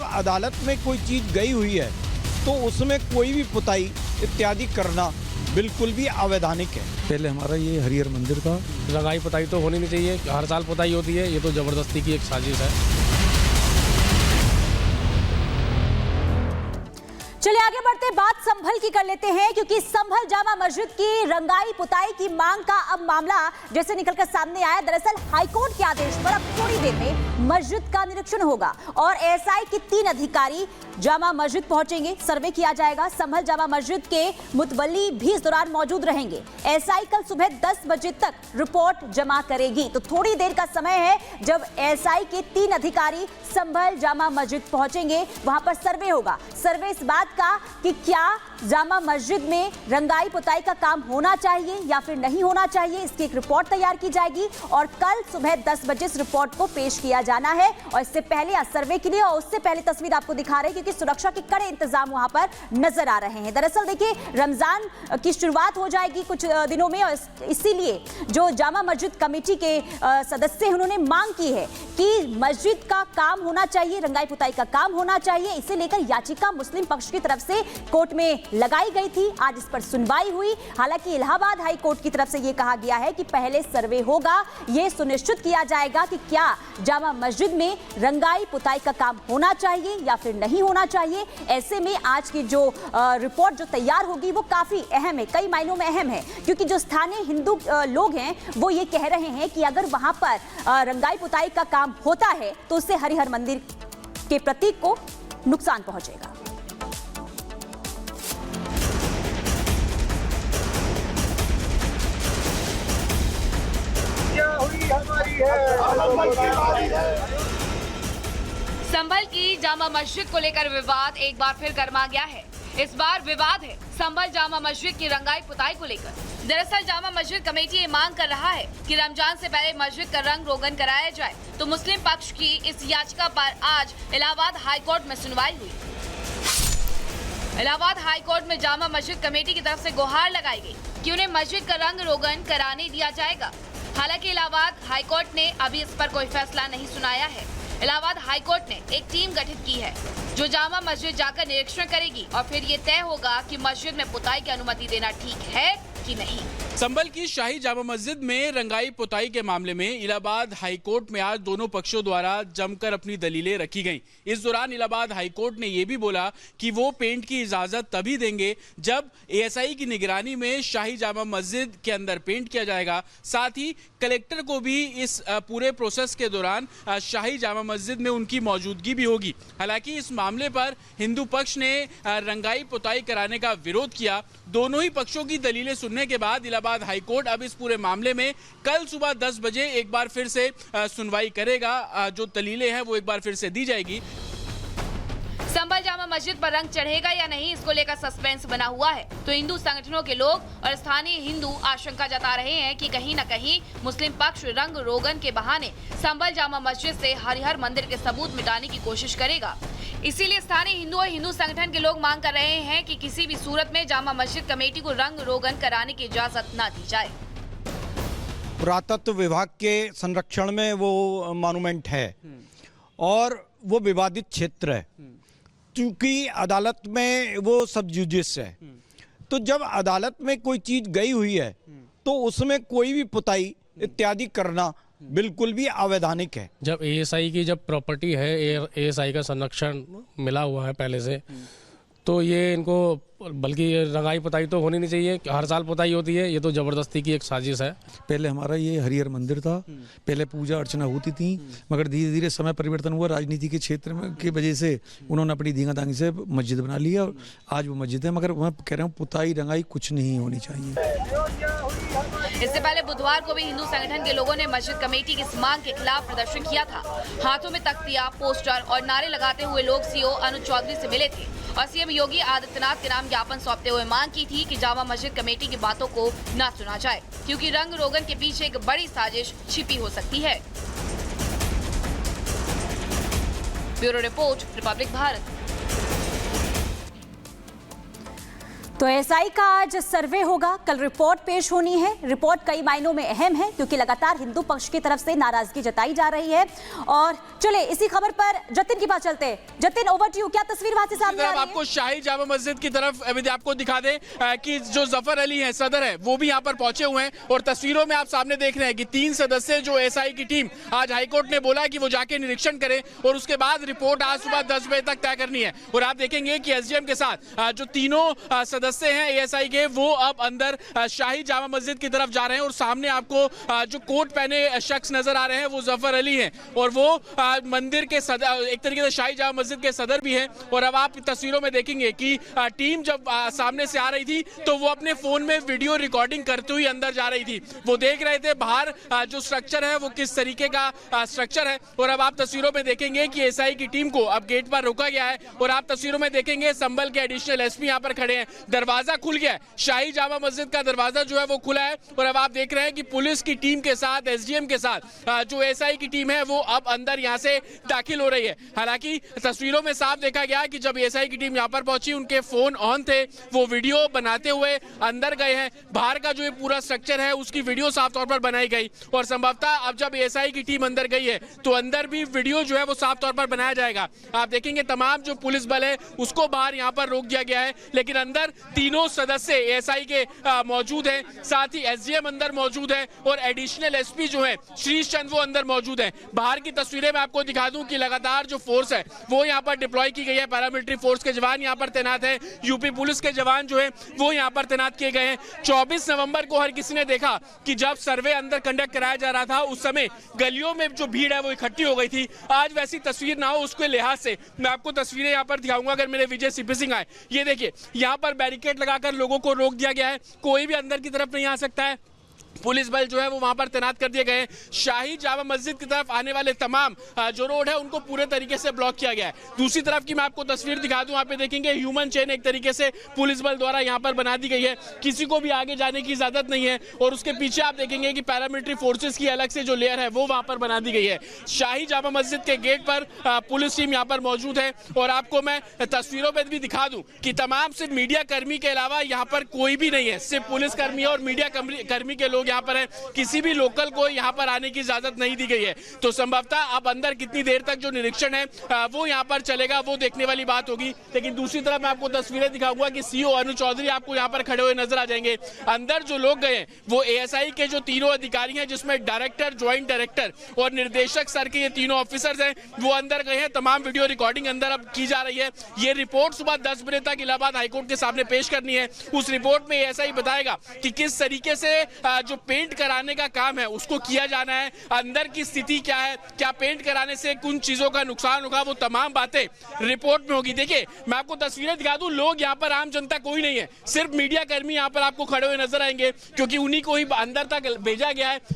जब अदालत में कोई चीज़ गई हुई है तो उसमें कोई भी पुताई इत्यादि करना बिल्कुल भी अवैधानिक है। पहले हमारा ये हरिहर मंदिर था। रंगाई पुताई तो होनी नहीं चाहिए, हर साल पुताई होती है, ये तो ज़बरदस्ती की एक साजिश है। चलिए आगे बढ़ते, बात संभल की कर लेते हैं, क्योंकि संभल जामा मस्जिद की रंगाई पुताई की मांग का अब मामला जैसे निकलकर सामने आया। दरअसल हाईकोर्ट के आदेश पर अब थोड़ी देर में मस्जिद का निरीक्षण होगा और एएसआई के 3 अधिकारी जामा मस्जिद पहुंचेंगे, सर्वे किया जाएगा। संभल जामा मस्जिद के मुतवल्ली भी इस दौरान मौजूद रहेंगे। एएसआई कल सुबह 10 बजे तक रिपोर्ट जमा करेगी, तो थोड़ी देर का समय है जब एएसआई के 3 अधिकारी संभल जामा मस्जिद पहुंचेंगे, वहां पर सर्वे होगा। सर्वे इस बात का कि क्या जामा मस्जिद में रंगाई पुताई का काम होना चाहिए या फिर नहीं होना चाहिए, इसकी एक रिपोर्ट तैयार की जाएगी और कल सुबह 10 बजे इस रिपोर्ट को पेश किया जाना है। और इससे पहले आज सर्वे के लिए और उससे पहले तस्वीर आपको दिखा रहे हैं, क्योंकि सुरक्षा के कड़े इंतजाम वहां पर नजर आ रहे हैं। दरअसल देखिए, रमजान की शुरुआत हो जाएगी कुछ दिनों में और इसीलिए जो जामा मस्जिद कमेटी के सदस्य हैं, उन्होंने मांग की है कि मस्जिद का काम होना चाहिए, रंगाई पुताई का काम होना चाहिए। इसे लेकर याचिका मुस्लिम पक्ष की तरफ से कोर्ट में लगाई गई थी। आज इस पर सुनवाई हुई। हालांकि इलाहाबाद हाई कोर्ट की तरफ से यह कहा गया है कि पहले सर्वे होगा, यह सुनिश्चित किया जाएगा कि क्या जामा मस्जिद में रंगाई पुताई का काम होना चाहिए या फिर नहीं होना चाहिए। ऐसे में आज की जो रिपोर्ट जो तैयार होगी वो काफी अहम है, कई मायनों में अहम है, क्योंकि जो स्थानीय हिंदू लोग हैं वो ये कह रहे हैं कि अगर वहां पर रंगाई पुताई का काम होता है तो उससे हरिहर मंदिर के प्रतीक को नुकसान पहुंचेगा। संभल की जामा मस्जिद को लेकर विवाद एक बार फिर गर्मा गया है। इस बार विवाद है संभल जामा मस्जिद की रंगाई पुताई को लेकर। दरअसल जामा मस्जिद कमेटी ये मांग कर रहा है कि रमजान से पहले मस्जिद का रंग रोगन कराया जाए, तो मुस्लिम पक्ष की इस याचिका पर आज इलाहाबाद हाई कोर्ट में सुनवाई हुई। इलाहाबाद हाई कोर्ट में जामा मस्जिद कमेटी की तरफ से गुहार लगाई गई कि उन्हें मस्जिद का रंग रोगन कराने दिया जाएगा। हालांकि इलाहाबाद हाई कोर्ट ने अभी इस पर कोई फैसला नहीं सुनाया है। इलाहाबाद हाई कोर्ट ने एक टीम गठित की है जो जामा मस्जिद जाकर निरीक्षण करेगी और फिर ये तय होगा कि मस्जिद में पुताई की अनुमति देना ठीक है कि नहीं। संभल की शाही जामा मस्जिद में रंगाई पुताई के मामले में इलाहाबाद हाई कोर्ट में आज दोनों पक्षों द्वारा जमकर अपनी दलीलें रखी गईं। इस दौरान इलाहाबाद हाई कोर्ट ने यह भी बोला कि वो पेंट की इजाजत तभी देंगे जब एएसआई की निगरानी में शाही जामा मस्जिद के अंदर पेंट किया जाएगा। साथ ही कलेक्टर को भी इस पूरे प्रोसेस के दौरान शाही जामा मस्जिद में उनकी मौजूदगी भी होगी। हालांकि इस मामले पर हिंदू पक्ष ने रंगाई पुताई कराने का विरोध किया। दोनों ही पक्षों की दलीलें सुनने के बाद इलाहाबाद हाई कोर्ट अब इस पूरे मामले में कल सुबह 10 बजे एक बार फिर से सुनवाई करेगा। जो दलीलें हैं वो एक बार फिर से दी जाएगी। संभल जामा मस्जिद पर रंग चढ़ेगा या नहीं, इसको लेकर सस्पेंस बना हुआ है। तो हिंदू संगठनों के लोग और स्थानीय हिंदू आशंका जता रहे हैं कि कहीं न कहीं मुस्लिम पक्ष रंग रोगन के बहाने संभल जामा मस्जिद से हरिहर मंदिर के सबूत मिटाने की कोशिश करेगा। इसीलिए स्थानीय हिंदू और हिंदू संगठन के लोग मांग कर रहे हैं कि किसी भी सूरत में जामा मस्जिद कमेटी को रंग रोगन कराने की इजाजत न दी जाए। पुरातत्व विभाग के संरक्षण में वो मॉन्यूमेंट है और वो विवादित क्षेत्र है, क्योंकि अदालत में वो सब जुडिस है। तो जब अदालत में कोई चीज गई हुई है तो उसमें कोई भी पुताई इत्यादि करना बिल्कुल भी अवैधानिक है। जब एएसआई की जब प्रॉपर्टी है, एएसआई का संरक्षण मिला हुआ है पहले से, तो ये इनको बल्कि रंगाई पुताई तो होनी नहीं चाहिए, हर साल पुताई होती है, ये तो ज़बरदस्ती की एक साजिश है। पहले हमारा ये हरिहर मंदिर था। पहले पूजा अर्चना होती थी, मगर धीरे धीरे समय परिवर्तन हुआ राजनीति के क्षेत्र में की वजह से उन्होंने अपनी धींगादांगी से मस्जिद बना लिया और आज वो मस्जिद है। मगर मैं कह रहा हूँ पुताई रंगाई कुछ नहीं होनी चाहिए। इससे पहले बुधवार को भी हिंदू संगठन के लोगों ने मस्जिद कमेटी की इस मांग के खिलाफ प्रदर्शन किया था। हाथों में तख्तियां, पोस्टर और नारे लगाते हुए लोग सीओ अनुज चौधरी से मिले थे और सीएम योगी आदित्यनाथ के नाम ज्ञापन सौंपते हुए मांग की थी कि जामा मस्जिद कमेटी की बातों को न सुना जाए, क्योंकि रंग रोगन के पीछे एक बड़ी साजिश छिपी हो सकती है। Bureau report, Republic Bharat. तो एसआई का आज सर्वे होगा, कल रिपोर्ट पेश होनी है। रिपोर्ट कई मायनों में अहम है क्योंकि लगातार हिंदू पक्ष की तरफ से नाराजगी जताई जा रही है। और चले इसी खबर पर जतिन की बात चलते हैं। जतिन, ओवर टू यू, क्या तस्वीर वहां से सामने आ रही है? आपको शाही जामा मस्जिद की तरफ आपको दिखा दे कि जो जफर अली है सदर है वो भी यहाँ पर पहुंचे हुए हैं और तस्वीरों में आप सामने देख रहे हैं कि 3 सदस्य जो एसआई की टीम आज हाईकोर्ट ने बोला है कि वो जाके निरीक्षण करें और उसके बाद रिपोर्ट आज सुबह 10 बजे तक तय करनी है। और आप देखेंगे कि एसडीएम के साथ जो तीनों सदस्य हैं एएसआई के वो अब अंदर शाही जामा मस्जिद की तरफ जा रहे हैं और सामने आपको जो कोट पहने शख्स नजर आ रहे हैं वो जफर अली हैं और वो मंदिर के सदर, एक तरीके से शाही जामा मस्जिद के सदर भी हैं। और अब आप तस्वीरों में देखेंगे कि टीम जब सामने से आ रही थी तो वो अपने फोन में वीडियो रिकॉर्डिंग करते हुए अंदर जा रही थी। वो देख रहे थे बाहर जो स्ट्रक्चर है वो किस तरीके का स्ट्रक्चर है। और अब आप तस्वीरों में देखेंगे कि एसआई की टीम को अब गेट पर रोका गया है और आप तस्वीरों में देखेंगे संभल के एडिशनल एसपी यहाँ पर खड़े हैं। दरवाजा खुल गया है, शाही जामा मस्जिद का दरवाजा जो है वो खुला है और अब आप देख रहे हैं कि पुलिस की टीम के साथ एसडीएम के साथ जो एसआई की टीम है वो अब अंदर यहाँ से दाखिल हो रही है। हालांकि तस्वीरों में साफ देखा गया कि जब एसआई की टीम यहाँ पर पहुंची उनके फोन ऑन थे, वो वीडियो बनाते हुए अंदर गए हैं। बाहर का जो ये पूरा स्ट्रक्चर है उसकी वीडियो साफ तौर पर बनाई गई और संभवतः अब जब एसआई की टीम अंदर गई है तो अंदर भी वीडियो जो है वो साफ तौर पर बनाया जाएगा। आप देखेंगे तमाम जो पुलिस बल है उसको बाहर यहाँ पर रोक दिया गया है, लेकिन अंदर तीनों सदस्य एएसआई के मौजूद हैं, साथ ही एसडीएम अंदर मौजूद है और एडिशनल एसपी जो है श्रीश चंद वो अंदर मौजूद है। बाहर की तस्वीरें मैं आपको दिखा दूं कि लगातार जो फोर्स है वो यहाँ पर डिप्लॉय की गई है। पैरामिलिट्री फोर्स के जवान यहाँ पर तैनात है, यूपी पुलिस के जवान जो है वो यहाँ पर तैनात किए गए हैं। 24 नवंबर को हर किसी ने देखा कि जब सर्वे अंदर कंडक्ट कराया जा रहा था उस समय गलियों में जो भीड़ है वो इकट्ठी हो गई थी। आज वैसी तस्वीर ना हो उसके लिहाज से मैं आपको तस्वीरें यहाँ पर दिखाऊंगा। अगर मेरे विजय सीपी सिंह आए, ये देखिए यहाँ पर बैरिकेड लगाकर लोगों को रोक दिया गया है, कोई भी अंदर की तरफ नहीं आ सकता है। पुलिस बल जो है वो वहां पर तैनात कर दिए गए हैं। शाही जामा मस्जिद की तरफ आने वाले तमाम जो रोड है उनको पूरे तरीके से ब्लॉक किया गया है। दूसरी तरफ की मैं आपको तस्वीर दिखा दूं, यहाँ पे देखेंगे ह्यूमन चेन एक तरीके से पुलिस बल द्वारा यहाँ पर बना दी गई है, किसी को भी आगे जाने की इजाजत नहीं है। और उसके पीछे आप देखेंगे कि पैरामिलिट्री फोर्सेस की अलग से जो लेयर है वो वहां पर बना दी गई है। शाही जामा मस्जिद के गेट पर पुलिस टीम यहाँ पर मौजूद है और आपको मैं तस्वीरों में भी दिखा दूं कि तमाम सिर्फ मीडिया कर्मी के अलावा यहाँ पर कोई भी नहीं है, सिर्फ पुलिस कर्मी और मीडिया कर्मी के लोग यहाँ पर है। किसी भी लोकल को यहाँ पर आने की इजाजत नहीं दी गई है। तो संभवतः अब अंदर कितनी देर तक जो निरीक्षण है वो यहाँ पर चलेगा वो देखने वाली बात होगी। लेकिन दूसरी तरफ मैं आपको तस्वीरें दिखाऊंगा कि सीओ अनु चौधरी आपको यहाँ पर खड़े हुए नजर आ जाएंगे। अंदर जो लोग गए वो एएसआई के जो तीनों अधिकारी हैं जिसमें डायरेक्टर, ज्वाइंट डायरेक्टर और निर्देशक सर के ये तीनों ऑफिसर्स हैं वो अंदर गए हैं। तमाम वीडियो रिकॉर्डिंग अंदर अब की जा रही है। ये रिपोर्ट सुबह 10 बजे तक इलाहाबाद हाईकोर्ट के सामने पेश करनी है। उस रिपोर्ट में एएसआई बताएगा कि किस तरीके से जो पेंट कराने का काम है उसको किया जाना है, अंदर की स्थिति क्या है, क्या पेंट कराने से कुछ चीजों का नुकसान होगा, वो तमाम बातें रिपोर्ट में होगी। देखिए मैं आपको तस्वीरें दिखा दूं, लोग यहाँ पर आम जनता कोई नहीं है, सिर्फ मीडिया कर्मी यहाँ पर आपको खड़े हुए नजर आएंगे क्योंकि उन्हीं को ही अंदर तक भेजा गया है।